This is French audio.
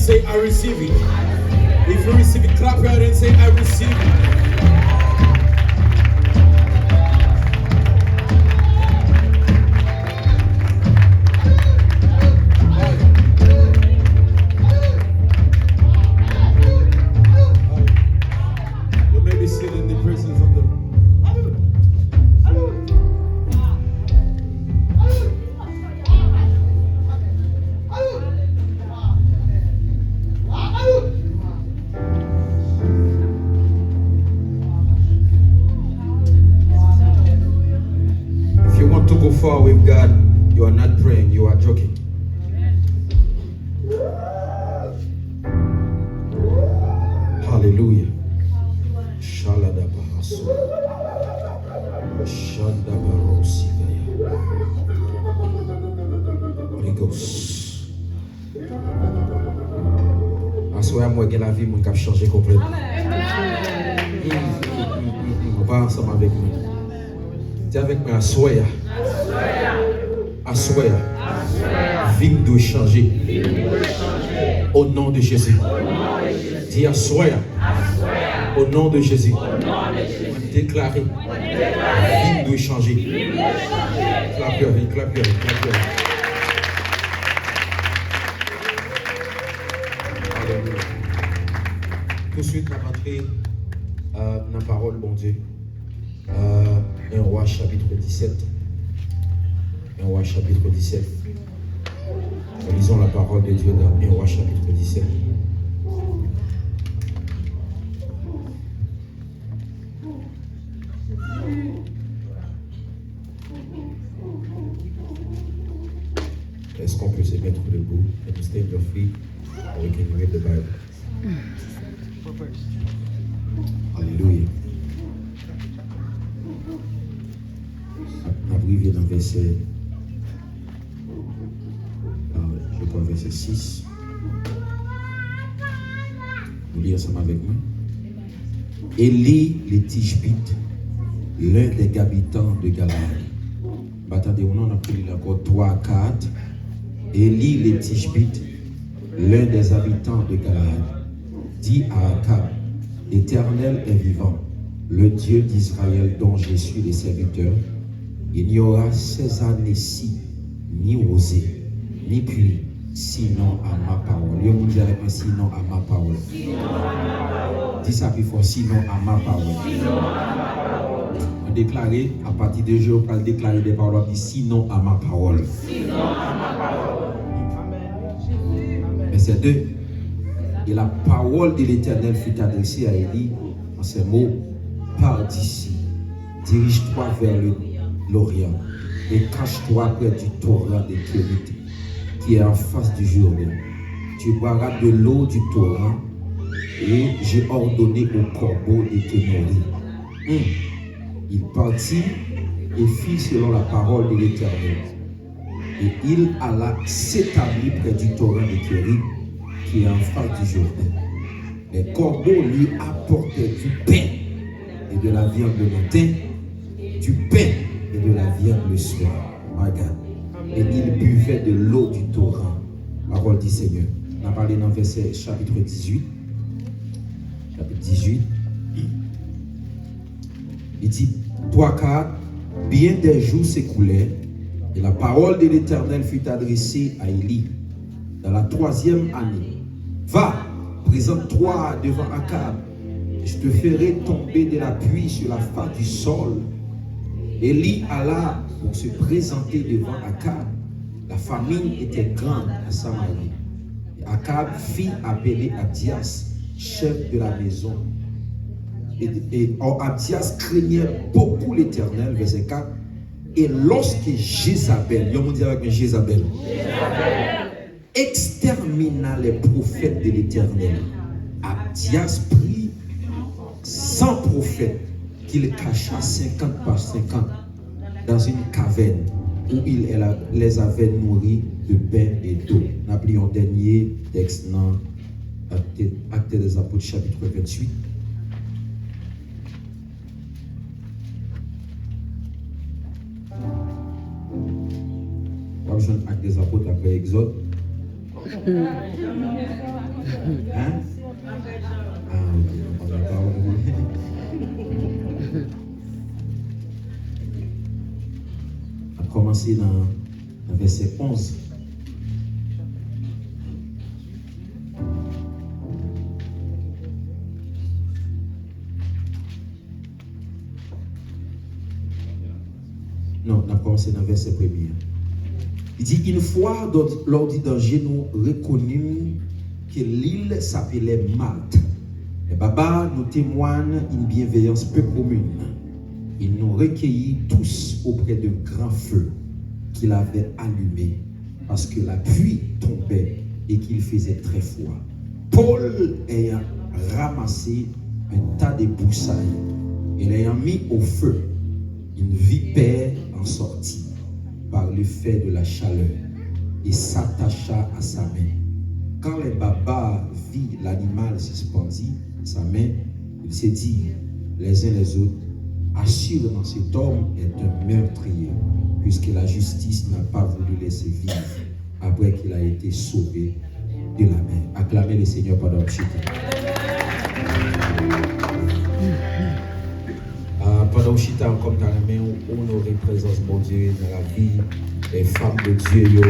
say, I receive it. If you receive it, clap your hands and say, I receive it. Far with God, you are not praying, you are joking. Hallelujah. Shalada Bahaso. Shanda Barosi. Holy Ghost. Assoyez moi que la vie mon cap changer complètement. On va ensemble avec moi. Dis avec moi, assoyez. Assoyez. Vie doit changer. Au nom de Jésus. Dis assoyez. Au nom de Jésus. Déclarez. Vie doit changer. Clapez, clapez, clapez. Tout de suite, on va rentrer dans la parole, bon Dieu. 1 Roi chapitre 17. 1 Roi chapitre 17. Nous lisons la parole de Dieu dans 1 Roi chapitre 17. Est-ce qu'on peut se mettre debout? Can you stand your feet? Or we can read the Bible. Alléluia. On va arriver dans verset, je crois verset 6. Vous lisez ensemble avec moi. Élie le Tishbite, l'un des habitants de Galaad. Attendez, on a pris encore 3 à 4. Élie le Tishbite, l'un des habitants de Galaad, dit à Akab, l'Éternel est vivant, le Dieu d'Israël dont je suis le serviteur. Il n'y aura ces années-ci ni rosée, ni pluie, sinon à ma parole. Il y a un dire sinon à ma parole. Dis ça plus fort, sinon à ma parole. On déclare à partir de jour, on va déclarer des paroles, on dit sinon à ma parole. Verset 2. Et la parole de l'Éternel fut adressée à Élie en ces mots: pars d'ici, dirige-toi vers l'Orient et cache-toi près du torrent de Kérit qui est en face du Jourdain. Tu boiras de l'eau du torrent et j'ai ordonné au corbeau de te nourrir. Il partit et fit selon la parole de l'Éternel. Et il alla s'établir près du torrent de Kérit qui est en face du Jourdain. Les corbeaux lui apportaient du pain et de la viande le matin, du pain et de la viande le soir. Regarde. Et il buvait de l'eau du torrent. Parole du Seigneur. On a parlé dans le verset chapitre 18. Chapitre 18. Il dit, 3-4, bien des jours s'écoulèrent et la parole de l'Éternel fut adressée à Élie dans la 3e année. Va, présente-toi devant Akab, et je te ferai tomber de la pluie sur la face du sol. Élie alla pour se présenter devant Akab. La famine était grande à Samarie. Et Akab fit appeler Abdias, chef de la maison. Et Abdias craignait beaucoup l'Éternel, verset 4. Et lorsque Jézabel, il y a un monde avec Jézabel, extermina les prophètes de l'Éternel, Abdias prit 100 prophètes qu'il cacha 50 par 50 dans une caverne où il les avait nourris de pain et d'eau. Nous appelons un dernier texte dans Actes des Apôtres chapitre 28. Actes des Apôtres après Exode. Hein? Ah, ok, on va pas on va commencer dans le verset 11. Non, on a commencé dans le verset 1er. Il dit, une fois, lors du danger, nous reconnûmes que l'île s'appelait Malte. Et Baba nous témoigne une bienveillance peu commune. Il nous recueillit tous auprès d'un grand feu qu'il avait allumé parce que la pluie tombait et qu'il faisait très froid. Paul ayant ramassé un tas de broussailles et l'ayant mis au feu, une vipère en sortit par l'effet de la chaleur et s'attacha à sa main. Quand le Baba vit l'animal suspendu à sa main, il s'est dit les uns les autres, assurément cet homme est un meurtrier, puisque la justice n'a pas voulu laisser vivre après qu'il a été sauvé de la mer. Acclamez le Seigneur pendant le chute. Pendant le chute, comme dans la main, on aurait présence, mon Dieu, dans la vie des femmes de Dieu.